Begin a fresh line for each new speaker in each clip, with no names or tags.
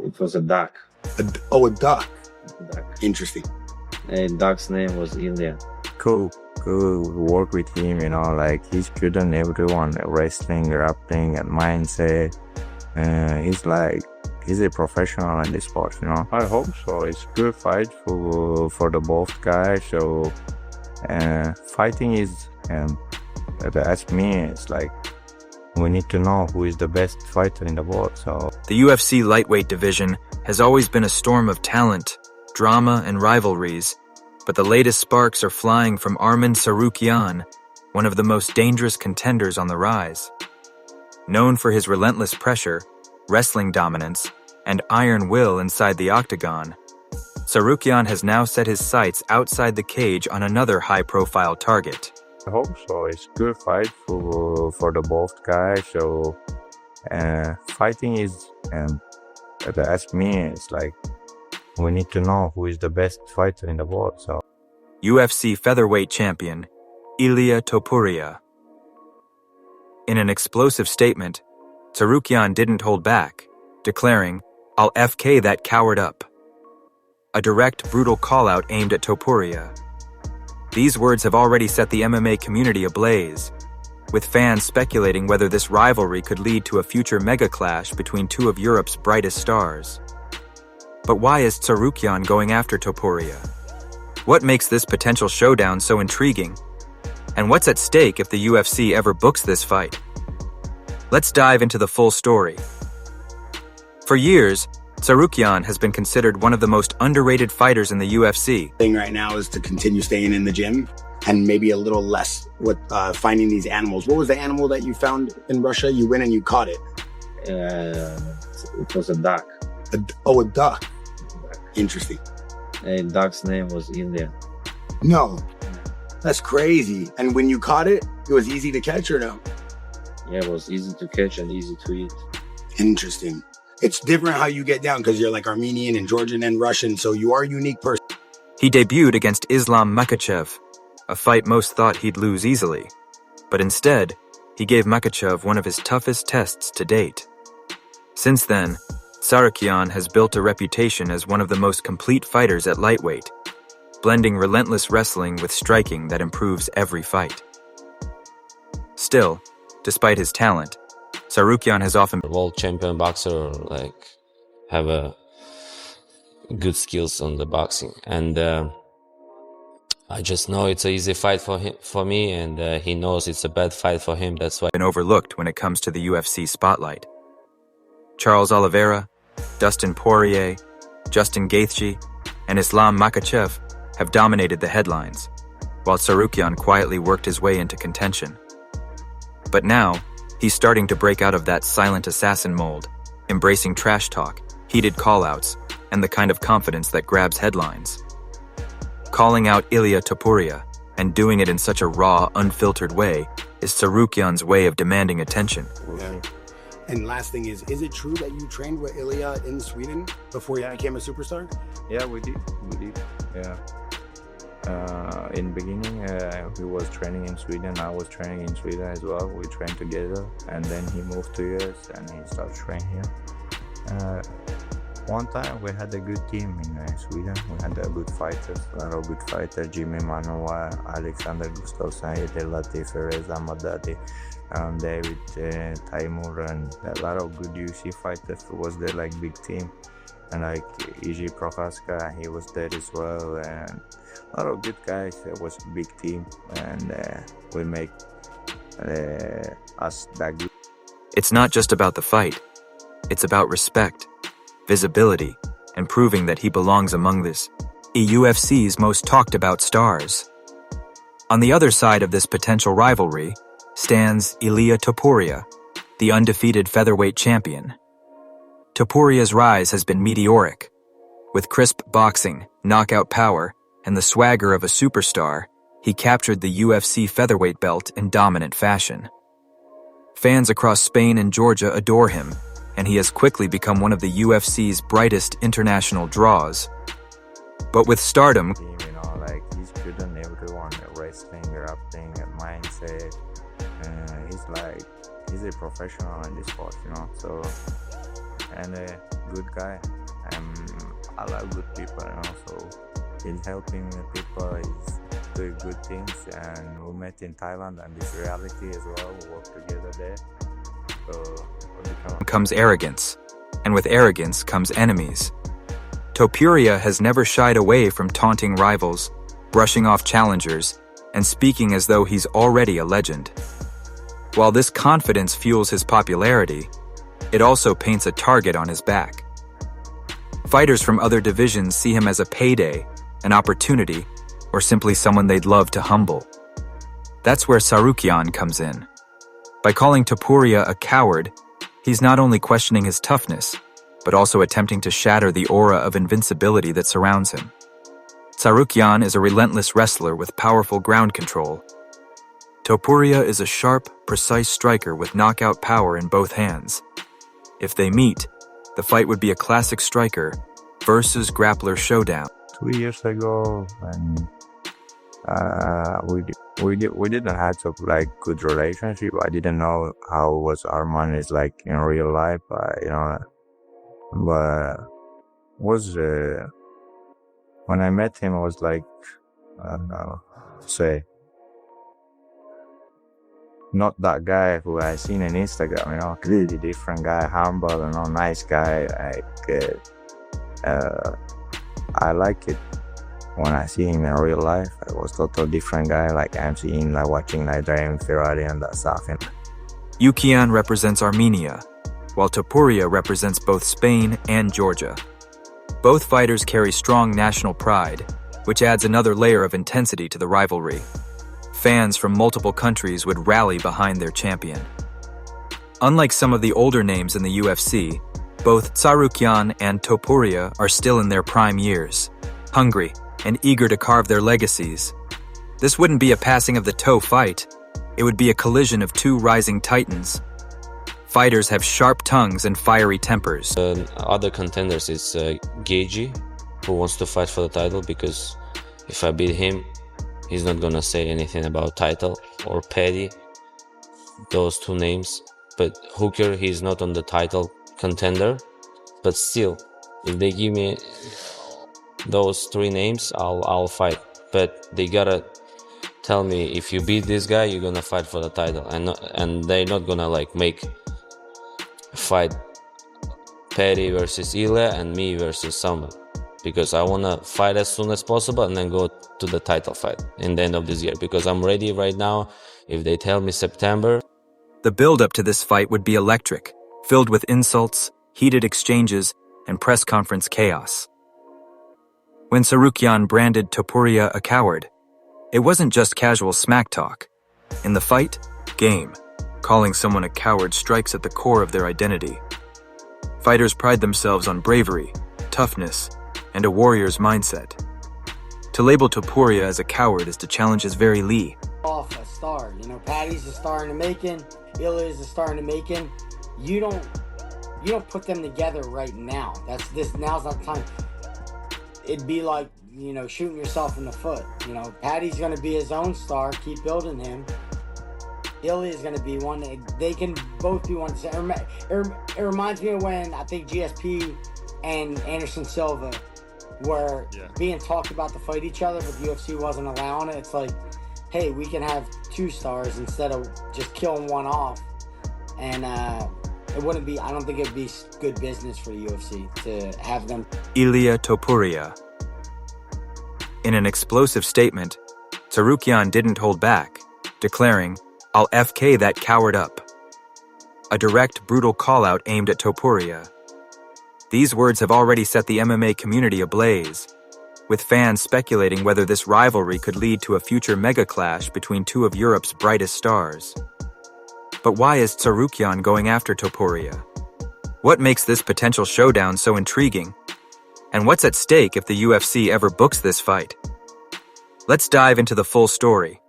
It was a duck.
A duck. Interesting.
And duck's name was Ilia.
Cool work with him, like he's good on everyone, wrestling, grappling, and mindset. He's a professional in this sport, I hope so. It's good fight for the both guys. So fighting is, that's me. It's like we need to know who is the best fighter in the world. So
the UFC lightweight division has always been a storm of talent, drama, and rivalries. But the latest sparks are flying from Arman Tsarukyan, one of the most dangerous contenders on the rise. Known for his relentless pressure, wrestling dominance, and iron will inside the octagon, Tsarukyan has now set his sights outside the cage on another high-profile target.
I hope so. It's good fight for the both guys. So fighting is, that's me. It's like we need to know who is the best fighter in the world. So
UFC featherweight champion Ilia Topuria. In an explosive statement, Tsarukyan didn't hold back, declaring, "I'll FK that coward up." A direct, brutal call-out aimed at Topuria. These words have already set the MMA community ablaze, with fans speculating whether this rivalry could lead to a future mega-clash between two of Europe's brightest stars. But why is Tsarukyan going after Topuria? What makes this potential showdown so intriguing? And what's at stake if the UFC ever books this fight? Let's dive into the full story. For years, Tsarukyan has been considered one of the most underrated fighters in the UFC.
Thing right now is to continue staying in the gym and maybe a little less with finding these animals. What was the animal that you found in Russia? You went and you caught it.
It was a duck.
A duck. Interesting.
And duck's name was Ilia.
No, that's crazy. And when you caught it, it was easy to catch or no?
Yeah, it was easy to catch and easy to eat.
Interesting. It's different how you get down because you're like Armenian and Georgian and Russian, so you are a unique person.
He debuted against Islam Makhachev, a fight most thought he'd lose easily. But instead, he gave Makhachev one of his toughest tests to date. Since then, Tsarukyan has built a reputation as one of the most complete fighters at lightweight, blending relentless wrestling with striking that improves every fight. Still, despite his talent, Tsarukyan has often
world champion boxer, have a good skills on the boxing, and I just know it's an easy fight for me, and he knows it's a bad fight for him. That's why
been overlooked when it comes to the UFC spotlight. Charles Oliveira, Dustin Poirier, Justin Gaethje, and Islam Makhachev have dominated the headlines, while Tsarukyan quietly worked his way into contention. But now, he's starting to break out of that silent assassin mold, embracing trash talk, heated call-outs, and the kind of confidence that grabs headlines. Calling out Ilia Topuria and doing it in such a raw, unfiltered way is Tsarukyan's way of demanding attention.
Yeah. And last thing is it true that you trained with Ilia in Sweden before you became a superstar?
Yeah, we did. Yeah. In beginning, he was training in Sweden. I was training in Sweden as well. We trained together, and then he moved to US and he started training here. One time we had a good team in Sweden. We had good fighters, a lot of good fighters. Jimmy Manoa, Alexander Gustafsson, Yeter Latif, Reza Madadi, David Taimur, and a lot of good UFC fighters. Was there big team, and Iji Prochaska, he was there as well, and a lot of good guys. It was a big team, and we make us that good.
It's not just about the fight. It's about respect, visibility, and proving that he belongs among this UFC's most talked about stars. On the other side of this potential rivalry stands Ilia Topuria, the undefeated featherweight champion. Topuria's rise has been meteoric. With crisp boxing, knockout power, and the swagger of a superstar, he captured the UFC featherweight belt in dominant fashion. Fans across Spain and Georgia adore him, and he has quickly become one of the UFC's brightest international draws. But with stardom,
he's good on everyone, wrestling, grappling, and mindset. He's a professional in this sport, So and a good guy. I love good people, so he's helping the people. He's doing good things, and we met in Thailand, and this reality as well. We work together there. So
comes arrogance, and with arrogance comes enemies. Topuria has never shied away from taunting rivals, brushing off challengers, and speaking as though he's already a legend. While this confidence fuels his popularity, it also paints a target on his back. Fighters from other divisions see him as a payday, an opportunity, or simply someone they'd love to humble. That's where Tsarukyan comes in. By calling Topuria a coward, he's not only questioning his toughness, but also attempting to shatter the aura of invincibility that surrounds him. Tsarukyan is a relentless wrestler with powerful ground control. Topuria is a sharp, precise striker with knockout power in both hands. If they meet, the fight would be a classic striker versus grappler showdown.
2 years ago, and we didn't have a good relationship. I didn't know how was Arman is like in real life, but was when I met him, I was like, say, not that guy who I seen on Instagram, clearly different guy, humble, nice guy. I like it when I see him in real life. I was totally different guy, like I'm seeing, watching, driving Ferrari and that stuff.
Tsarukyan represents Armenia, while Topuria represents both Spain and Georgia. Both fighters carry strong national pride, which adds another layer of intensity to the rivalry. Fans from multiple countries would rally behind their champion. Unlike some of the older names in the UFC, both Tsarukyan and Topuria are still in their prime years, hungry and eager to carve their legacies. This wouldn't be a passing of the toe fight. It would be a collision of two rising titans. Fighters have sharp tongues and fiery tempers.
Other contenders is Geji, who wants to fight for the title, because if I beat him, he's not gonna say anything about title, or Paddy, those two names. But Hooker, he's not on the title contender, but still, if they give me those three names, I'll fight. But they gotta tell me, if you beat this guy, you're gonna fight for the title, and they're not gonna make fight Paddy versus Ilia and me versus someone, because I wanna fight as soon as possible and then go to the title fight in the end of this year, because I'm ready right now. If they tell me September.
The build-up to this fight would be electric, filled with insults, heated exchanges, and press conference chaos. When Tsarukyan branded Topuria a coward, it wasn't just casual smack talk. In the fight, game, calling someone a coward strikes at the core of their identity. Fighters pride themselves on bravery, toughness, and a warrior's mindset. To label Topuria as a coward is to challenge his very Lee.
Off a star, Paddy's a star in the making, Ilia is a star in the making. You don't put them together right now. Now's not the time. It'd be like, shooting yourself in the foot. Paddy's gonna be his own star, keep building him. Ilia is gonna be one. They can both be one. It reminds me of when I think GSP and Anderson Silva were being talked about to fight each other, but the UFC wasn't allowing it. It's like, hey, we can have two stars instead of just killing one off. And it wouldn't be, I don't think it'd be good business for the UFC to have them.
Ilia Topuria. In an explosive statement, Tsarukyan didn't hold back, declaring, "I'll FK that coward up." A direct, brutal call-out aimed at Topuria. These words have already set the MMA community ablaze, with fans speculating whether this rivalry could lead to a future mega-clash between two of Europe's brightest stars. But why is Tsarukyan going after Topuria? What makes this potential showdown so intriguing? And what's at stake if the UFC ever books this fight? Let's dive into the full story.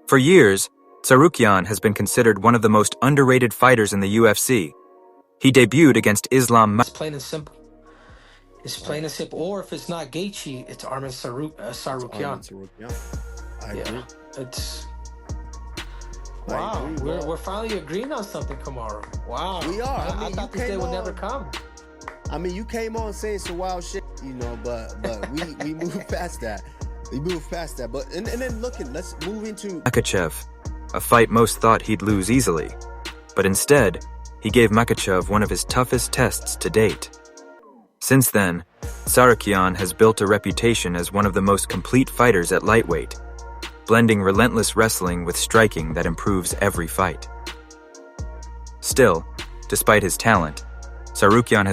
For years, Tsarukyan has been considered one of the most underrated fighters in the UFC. He debuted against Islam.
It's plain and simple. It's plain and simple. Or if it's not Gaethje, it's Arman Tsarukyan.
I agree.
It's Wow, we're finally agreeing on something, Kamaru. Wow.
We are.
I thought this day would never come.
I mean, you came on saying some wild shit, you know, but we moved past that. We moved past that. But and then let's move into
Makhachev, a fight most thought he'd lose easily. But instead, he gave Makhachev one of his toughest tests to date. Since then, Tsarukyan has built a reputation as one of the most complete fighters at lightweight, blending relentless wrestling with striking that improves every fight. Still, despite his talent, Tsarukyan